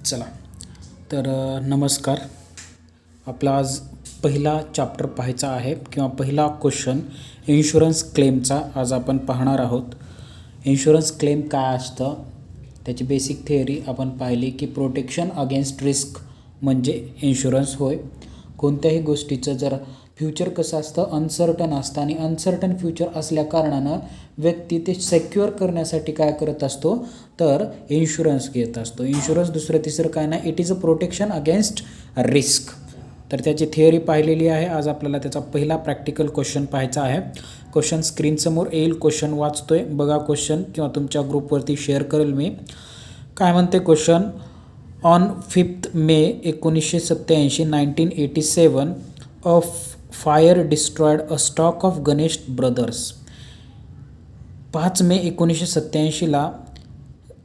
चला तर नमस्कार. आपला आज पहिला चॅप्टर पाहायचा आहे किंवा पहिला क्वेश्चन इन्शुरन्स क्लेमचा आज आपण पाहणार आहोत. इन्शुरन्स क्लेम काय असतं त्याची बेसिक थिअरी आपण पाहिली की प्रोटेक्शन अगेन्स्ट रिस्क म्हणजे इन्शुरन्स होय. कोणत्याही गोष्टीचं जर फ्युचर कसं असतं अनसर्टन असतं आणि अनसर्टन फ्युचर असल्या कारणानं व्यक्ती ते सेक्युअर करण्यासाठी काय करत असतो तर इन्शुरन्स घेत असतो. इन्शुरन्स दुसरं तिसरं काय नाही, it is a protection against risk. तर त्याची थिअरी पाहिलेली आहे. आज आपल्याला त्याचा पहिला प्रॅक्टिकल क्वेश्चन पाहायचा आहे. क्वेश्चन स्क्रीनसमोर येईल. क्वेश्चन वाचतोय बघा क्वेश्चन किंवा तुमच्या ग्रुपवरती शेअर करेल मी. काय म्हणते question, on 5 may 1987 1987 a fire destroyed a stock of Ganesh brothers. 5 मे 1987ला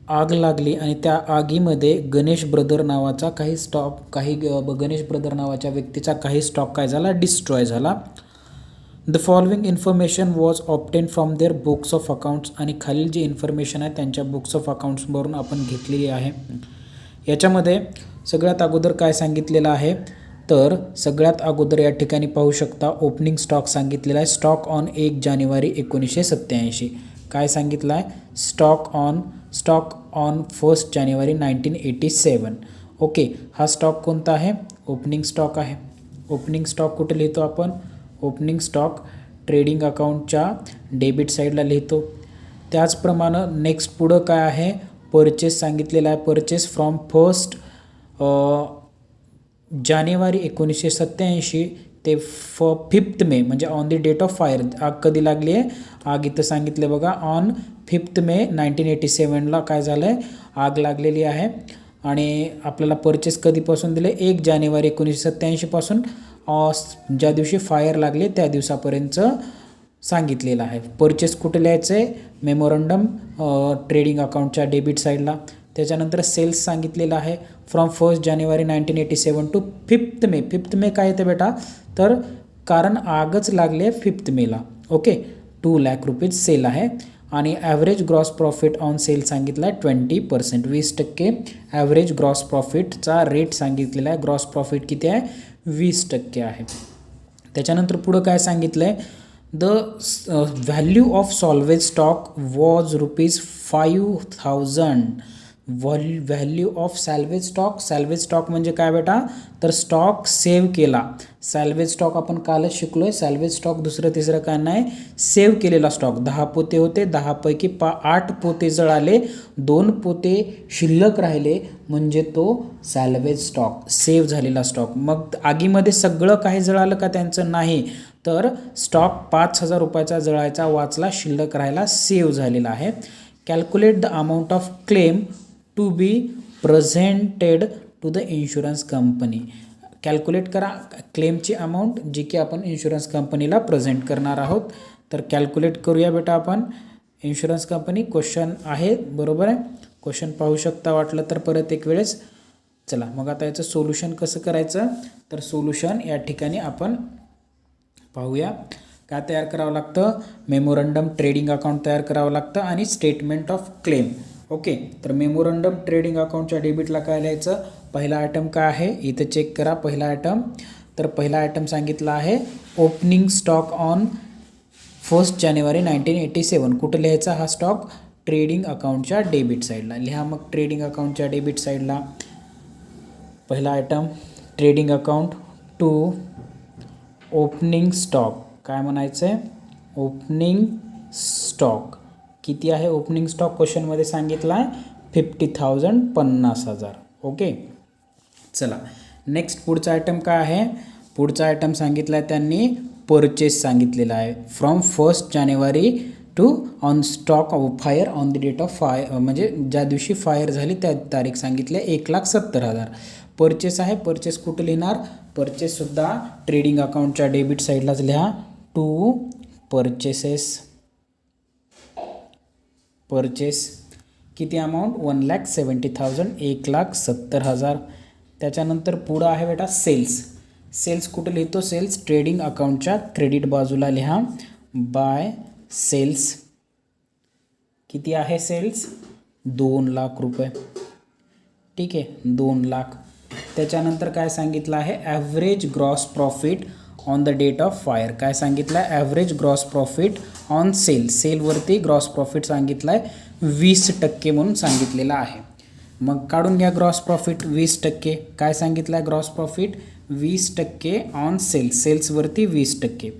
आग लागली आणि त्या आगीमध्ये गणेश ब्रदर नावाचा गणेश ब्रदर नावाच्या व्यक्तीचा काही स्टॉक काय झाला, डिस्ट्रॉय झाला. The following information was obtain from there books of accounts. आणि खालील जी इन्फॉर्मेशन आहे त्यांच्या बुक्स ऑफ अकाउंट्सवरून आपण घेतलेली आहे. याच्यामध्ये सगळ्यात अगोदर काय सांगितलेलं आहे तर सगळ्यात अगोदर या ठिकाणी पाहू शकता ओपनिंग स्टॉक सांगितलेला आहे. स्टॉक ऑन 1 जानेवारी 1987. काय सांगितलं आहे, स्टॉक ऑन 1 जानेवारी 1987. ओके, हा स्टॉक कोणता आहे, ओपनिंग स्टॉक आहे. ओपनिंग स्टॉक कुठे लिहितो आपण, ओपनिंग स्टॉक ट्रेडिंग अकाउंटच्या डेबिट साईडला लिहितो. त्याचप्रमाणे नेक्स्ट पुढं काय आहे, परचेस सांगितलेला आहे. परचेस फ्रॉम 1 जानेवारी 1987 ते 5 मे म्हणजे on the date of fire. आग कधी लागली आहे, आग इथं सांगितलं बघा, ऑन 5 मे 1987ला काय झालं आहे, आग लागलेली आहे. आणि आपल्याला परचेस कधीपासून दिले, 1 जानेवारी 1987 पासून ज्या दिवशी फायर लागले त्या दिवसापर्यंत सांगितलेलं आहे. परचेस कुठे लिहायचं आहे, मेमोरंडम ट्रेडिंग अकाउंटच्या डेबिट साईडला. त्याच्यानंतर सेल्स सांगितलेलं आहे फ्रॉम 1 जानेवारी 1987 टू 5 मे. 5 मे काय येतं बेटा, तर कारण आगच लागले 5 मेला. ओके, 2 लाख रुपीज सेल आहे. आणि average gross profit on sale सांगितला आहे 20%, 20% ॲव्हरेज ग्रॉस प्रॉफिटचा रेट सांगितलेला आहे. ग्रॉस प्रॉफिट किती आहे, 20% आहे. त्याच्यानंतर पुढं काय सांगितलं आहे, the value of salvage stock was ₹5,000. Value of salvage stock. Salvage stock म्हणजे काय बेटा, तर स्टॉक सेव्ह केला. सॅल्वेज स्टॉक आपण कालच शिकलोय. सॅल्वेज स्टॉक दुसरं तिसरं काय नाही, सेव्ह केलेला स्टॉक. 10 पोते होते, 10 पैकी 8 पोते जळाले, 2 पोते शिल्लक राहिले म्हणजे तो सॅल्वेज स्टॉक, सेव्ह झालेला स्टॉक. मग आगीमध्ये सगळं काही जळालं का, त्यांचं नाही, तर स्टॉक 5,000 रुपयाचा जळायचा, वाचला, शिल्लक राहायला, सेव्ह झालेला आहे. Calculate the amount of claim to be presented to the insurance company. Calculate करा क्लेमची अमाऊंट जी की आपण इन्शुरन्स कंपनीला प्रेझेंट करणार आहोत. तर कॅल्क्युलेट करूया बेटा आपण. इन्शुरन्स कंपनी क्वेश्चन आहे, बरोबर आहे. क्वेश्चन पाहू शकता वाटलं तर परत एक वेळेस. चला मग आता याचं सोल्युशन कसं करायचं, तर सोल्युशन या ठिकाणी आपण पाहूया. काय तयार करावं लागतं, मेमोरंडम ट्रेडिंग अकाउंट तयार करावं लागतं आणि स्टेटमेंट ऑफ क्लेम. ओके, तर मेमोरंडम ट्रेडिंग अकाउंटच्या डेबिटला काय लिहायचं, पहिला आयटम काय आहे इथं चेक करा. पहिला आयटम, तर पहिला आयटम सांगितला आहे ओपनिंग स्टॉक ऑन 1 जानेवारी 1987. कुठं लिहायचा हा स्टॉक, ट्रेडिंग अकाउंटच्या डेबिट साईडला लिहा. मग ट्रेडिंग अकाउंटच्या डेबिट साईडला पहिला item trading account to opening stock. काय म्हणायचं आहे, ओपनिंग स्टॉक किती आहे, ओपनिंग स्टॉक क्वेश्चनमध्ये सांगितला आहे 50,000, 50,000. ओके, चला नेक्स्ट पुढचा आयटम काय आहे, पुढचा आयटम सांगितला आहे त्यांनी परचेस सांगितलेला आहे फ्रॉम 1 जानेवारी to on stock of fire on the date of fire, म्हणजे ज्या दिवशी फायर झाली त्या तारीख सांगितली आहे 1,70,000. परचेस आहे, परचेस कुठं लिहिणार, परचेससुद्धा ट्रेडिंग अकाउंटच्या डेबिट साईडलाच लिहा. टू परचेसेस, परचेस किती अमाऊंट, 1,70,000, 1,70,000. त्याच्यानंतर पुढं आहे बेटा सेल्स. सेल्स कुठं लिहितो, सेल्स ट्रेडिंग अकाउंटच्या क्रेडिट बाजूला लिहा. बाय सेल्स किती आहे, सेल्स 2 लाख रुपये. ठीक आहे 2 लाख. त्याच्यानंतर काय सांगितलं आहे, average gross profit on the date of fire. काय सांगितलं आहे, average gross profit on sale. सेलवरती ग्रॉस प्रॉफिट सांगितलं आहे 20% म्हणून सांगितलेलं आहे. मग काढून घ्या ग्रॉस प्रॉफिट 20%. काय सांगितलं आहे ग्रॉस प्रॉफिट 20% ऑन सेल. सेल्सवरती 20%.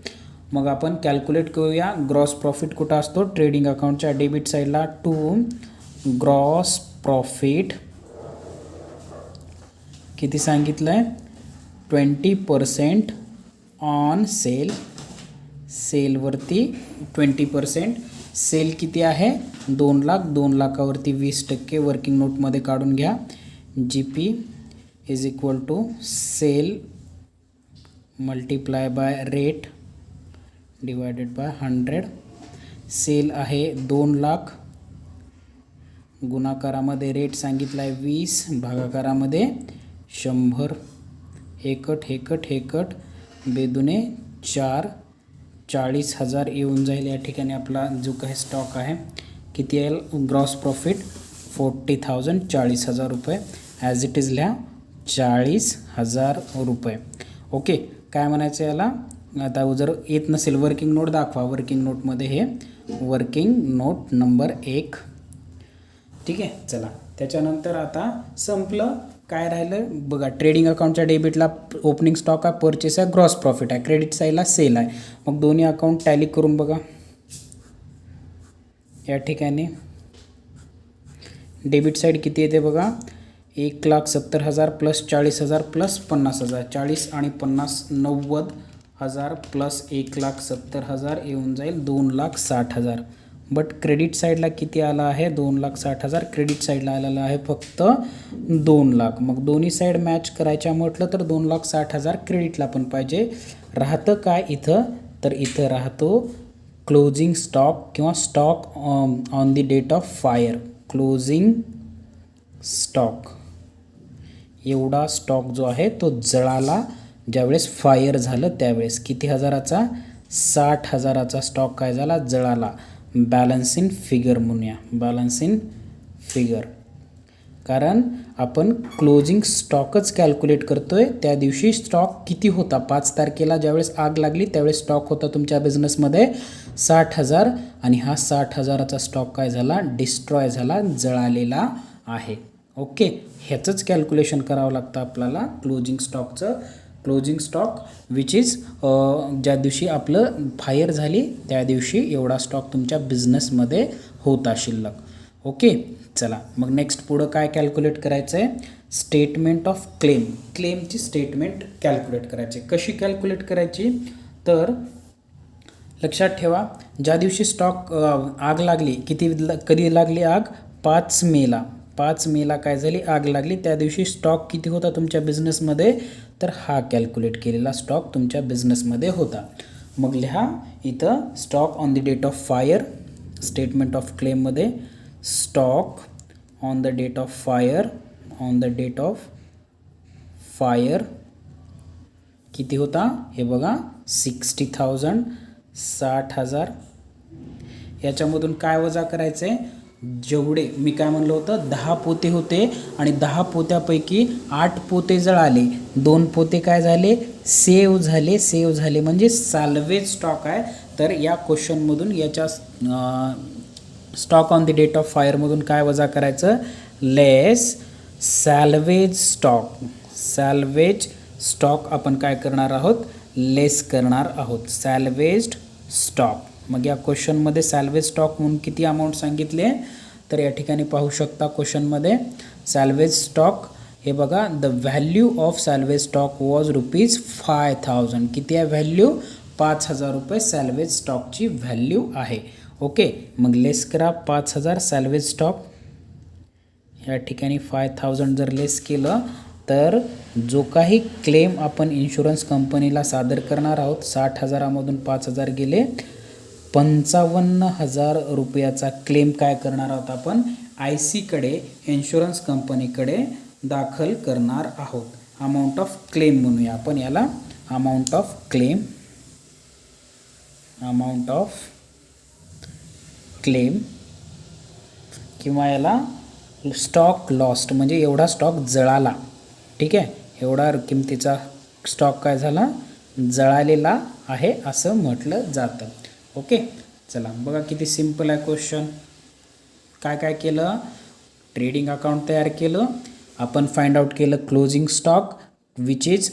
मग आपण कॅल्क्युलेट करूया ग्रॉस प्रॉफिट कुठं असतो, ट्रेडिंग अकाउंटच्या डेबिट साईडला. टू ग्रॉस प्रॉफिट किती सांगितलं आहे, 20% ऑन सेल. सेलवरती 20%. सेल किती आहे 2 लाख. 2 लाखावरती 20% वर्किंग नोटमध्ये काढून घ्या. GP is equal to sale multiply by rate divided by 100. Sale आहे 2 लाख, गुणाकारामध्ये रेट सांगितला आहे 20, भागाकारामध्ये 100. हेकट बेदुने 4, 40,000 येऊन जाईल. या ठिकाणी आपला जो काही स्टॉक आहे किती येईल, ग्रॉस प्रॉफिट 40,000, 40,000 रुपये. ॲज इट इज लिहा 40,000 रुपये. ओके. काय म्हणायचं याला, आता जर येत नसेल वर्किंग नोट दाखवा. वर्किंग नोटमध्ये हे वर्किंग नोट नंबर 1. ठीक आहे. चला त्याच्यानंतर आता संपलं. काय राहिलं बघा, ट्रेडिंग अकाउंटच्या डेबिटला ओपनिंग स्टॉक आहे, परचेस आहे, ग्रॉस प्रॉफिट आहे. क्रेडिट साईडला सेल आहे. मग दोन्ही अकाउंट टॅली करून बघा. या ठिकाणी डेबिट साईड किती येते बघा, 1,70,000 प्लस 40,000 प्लस 50,000. 40 आणि 50 90,000 प्लस 1,70,000 येऊन जाईल 2,60,000. बट क्रेडिट साईडला किती आला आहे, 2,60,000. क्रेडिट साईडला आलेला आहे फक्त 2 लाख. मग दोन्ही साईड मॅच करायच्या म्हटलं तर 2,60,000 क्रेडिटला पण पाहिजे. राहतं काय इथं, तर इथं राहतो क्लोजिंग स्टॉक किंवा stock on the date of fire. Closing stock एवढा स्टॉक जो आहे तो जळाला ज्यावेळेस फायर झालं त्यावेळेस. किती हजाराचा, 60,000चा स्टॉक काय झाला, जळाला. बॅलन्स इन फिगर म्हणूया, बॅलन्स इन फिगर. कारण आपण क्लोजिंग स्टॉकच कॅल्क्युलेट करतोय. त्या दिवशी स्टॉक किती होता, 5 तारखेला ज्यावेळेस आग लागली त्यावेळेस स्टॉक होता तुमच्या बिझनेसमध्ये 60,000 आणि हा 60,000चा स्टॉक काय झाला, डिस्ट्रॉय झाला, जळालेला आहे. ओके. ह्याचंच कॅल्क्युलेशन करावं लागतं आपल्याला क्लोजिंग स्टॉकचं. क्लोजिंग स्टॉक विच इज ज्या दिवशी आपलं फायर झाली त्या दिवशी एवढा स्टॉक तुमच्या बिझनेसमध्ये होता शिल्लक. ओके. चला मग नेक्स्ट पुढं काय कॅल्क्युलेट करायचं आहे, स्टेटमेंट ऑफ क्लेम. क्लेमची स्टेटमेंट कॅल्क्युलेट करायची. कशी कॅल्क्युलेट करायची, तर लक्षात ठेवा ज्या दिवशी स्टॉक आग लागली, कधी लागली आग, 5 मेला. 5 मेला काय झाली, आग लागली. त्या दिवशी स्टॉक किती होता तुमच्या बिझनेसमध्ये, तर हा कॅल्क्युलेट केलेला स्टॉक तुमच्या बिझनेसमध्ये होता. मग लिहा इथं stock on the date of fire. Statement of क्लेममध्ये stock on the date of fire, on the date of fire किती होता हे बघा, 60,000, 60,000. याच्यामधून काय वजा करायचं आहे, जेवढे मी काय म्हणलं होतं 10 पोते होते आणि 10 पोत्यापैकी 8 पोते जळाले, 2 पोते काय झाले, सेव्ह झाले. सेव्ह झाले म्हणजे सॅल्वेज स्टॉक आहे. तर या क्वेश्चनमधून याच्या stock on the date of फायरमधून काय वजा करायचं, लेस सॅल्वेज स्टॉक. सॅल्वेज स्टॉक आपण काय करणार आहोत, लेस करणार आहोत. सॅल्वेज्ड स्टॉक. मग या क्वेश्चनमध्ये सॅल्वेज स्टॉक म्हणून किती अमाऊंट सांगितले, तर या ठिकाणी पाहू शकता क्वेश्चनमध्ये सॅल्वेज स्टॉक हे बघा, the value of salvage stock was ₹5,000. किती आहे व्हॅल्यू, 5,000 रुपये सॅल्वेज स्टॉकची व्हॅल्यू आहे. ओके. मग लेस करा 5,000 सॅल्वेज स्टॉक. या ठिकाणी 5,000 जर लेस केलं तर जो काही क्लेम आपण इन्शुरन्स कंपनीला सादर करणार आहोत, 60,000मधून 5,000 गेले, 55,000 रुपयाचा क्लेम काय करणार आहोत आपण, ICकडे, इन्शुरन्स कंपनीकडे दाखल करणार आहोत. अमाऊंट ऑफ क्लेम म्हणूया आपण याला, amount of claim, amount of claim किंवा याला स्टॉक लॉस्ट म्हणजे एवढा स्टॉक जळाला. ठीक आहे, एवढा किमतीचा स्टॉक काय झाला, जळालेला आहे असं म्हटलं जातं. ओके, चला बघा किती सिम्पल आहे क्वेश्चन. काय काय केलं, ट्रेडिंग अकाउंट तयार केलं, आपण फाइंड आउट केलं क्लोजिंग स्टॉक विच इज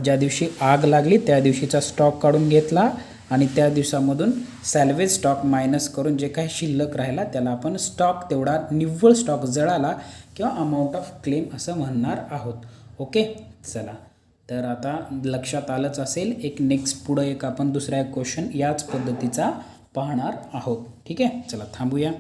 ज्या दिवशी आग लागली त्या दिवशीचा स्टॉक काढून घेतला आणि त्या दिवसामधून सॅल्वेज स्टॉक मायनस करून जे काही शिल्लक राहिला त्याला आपण स्टॉक तेवढा निव्वळ स्टॉक जळाला किंवा अमाऊंट ऑफ क्लेम असं म्हणणार आहोत. ओके, चला तर आता लक्षात आलंच असेल. एक नेक्स्ट पुढं एक आपण दुसरा एक क्वेश्चन याच पद्धतीचा पाहणार आहोत. ठीक आहे, चला थांबूया.